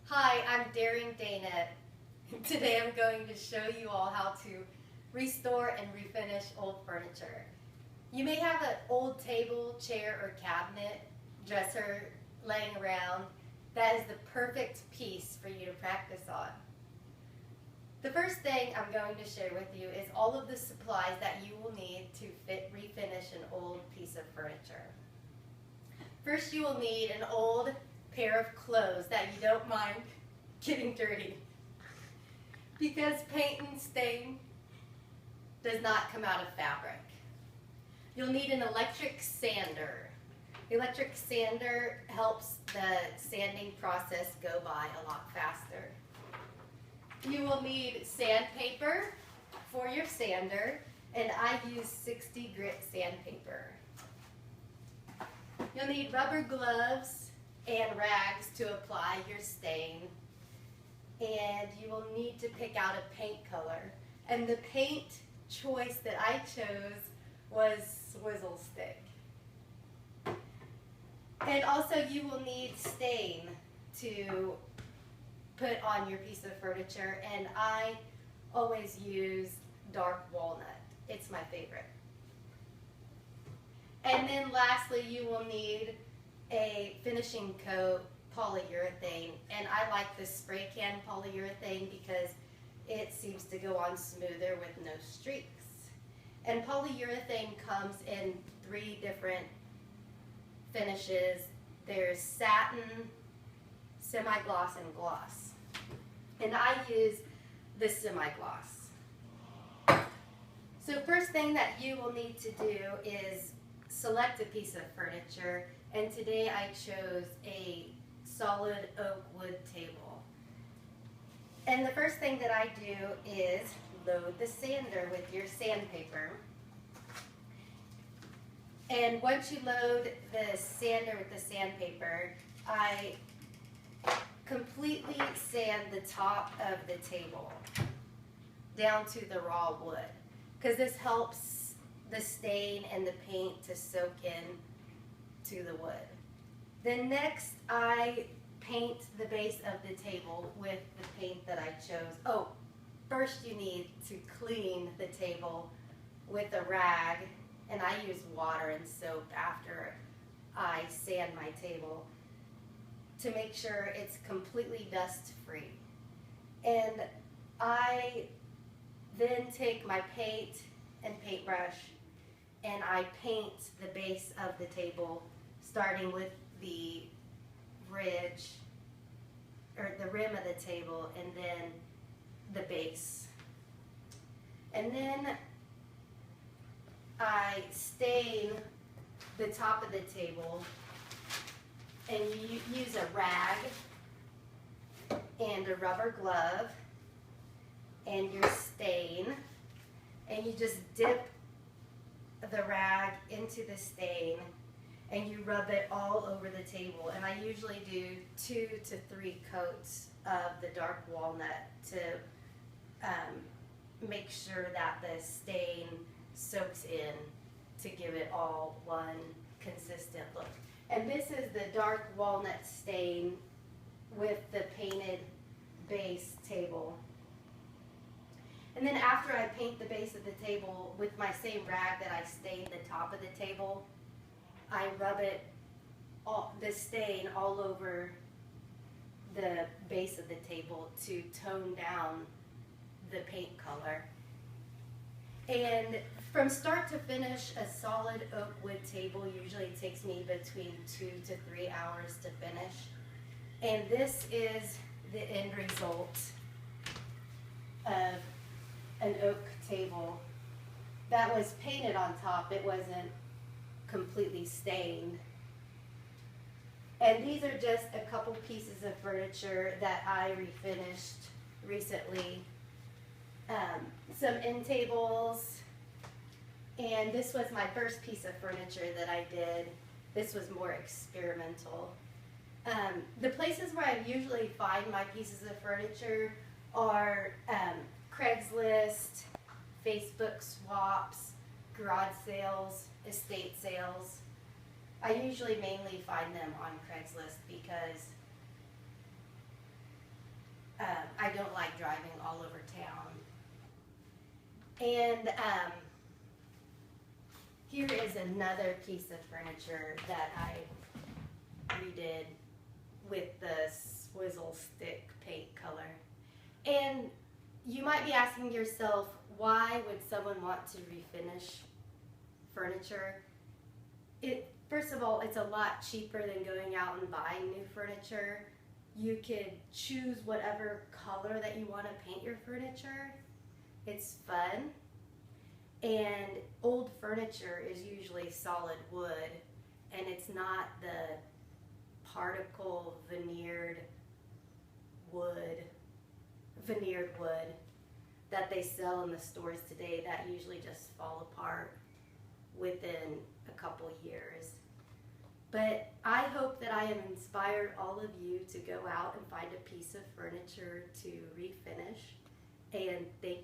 Hi, I'm Daring Dana. Today I'm going to show you all how to restore and refinish old furniture. You may have an old table, chair, or cabinet, dresser laying around that is the perfect piece for you to practice on. The first thing I'm going to share with you is all of the supplies that you will need to refinish an old piece of furniture. First, you will need an old pair of clothes that you don't mind getting dirty, because paint and stain does not come out of fabric. You'll need an electric sander. The electric sander helps the sanding process go by a lot faster. You will need sandpaper for your sander, and I use 60 grit sandpaper. You'll need rubber gloves and rags to apply your stain, and you will need to pick out a paint color. And the paint choice that I chose was Swizzle Stick. And also you will need stain to put on your piece of furniture, and I always use dark walnut. It's my favorite. And then lastly, you will need a finishing coat polyurethane, and I like the spray can polyurethane because it seems to go on smoother with no streaks. And polyurethane comes in 3 different finishes. There's satin, semi-gloss, and gloss. And I use the semi-gloss. So first thing that you will need to do is select a piece of furniture, and today I chose a solid oak wood table. And the first thing that I do is load the sander with your sandpaper. And once you load the sander with the sandpaper, I completely sand the top of the table down to the raw wood, because this helps the stain and the paint to soak in to the wood. Then next I paint the base of the table with the paint that I chose. Oh, first you need to clean the table with a rag, and I use water and soap after I sand my table to make sure it's completely dust free. And I then take my paint and paintbrush and I paint the base of the table, starting with the ridge, or the rim of the table, and then the base. And then I stain the top of the table, and you use a rag and a rubber glove and your stain, and you just dip the rag into the stain and you rub it all over the table. And I usually do 2 to 3 coats of the dark walnut to make sure that the stain soaks in to give it all one consistent look. And this is the dark walnut stain with the painted base table. And then after I paint the base of the table with my same rag that I stained the top of the table, I rub the stain all over the base of the table to tone down the paint color. And from start to finish, a solid oak wood table usually takes me between 2 to 3 hours to finish. And this is the end result of an oak table that was painted on top. It wasn't completely stained. And these are just a couple pieces of furniture that I refinished recently. Some end tables, and this was my first piece of furniture that I did. This was more experimental. The places where I usually find my pieces of furniture are Craigslist, Facebook swaps, garage sales, estate sales. I usually mainly find them on Craigslist because don't like driving all over town. And here is another piece of furniture that I redid with the Swizzle Stick paint color. And you might be asking yourself, why would someone want to refinish furniture? First of all, it's a lot cheaper than going out and buying new furniture. You could choose whatever color that you want to paint your furniture. It's fun. And old furniture is usually solid wood, and it's not the particle veneered wood that they sell in the stores today that usually just fall apart within a couple years. But I hope that I have inspired all of you to go out and find a piece of furniture to refinish. And thank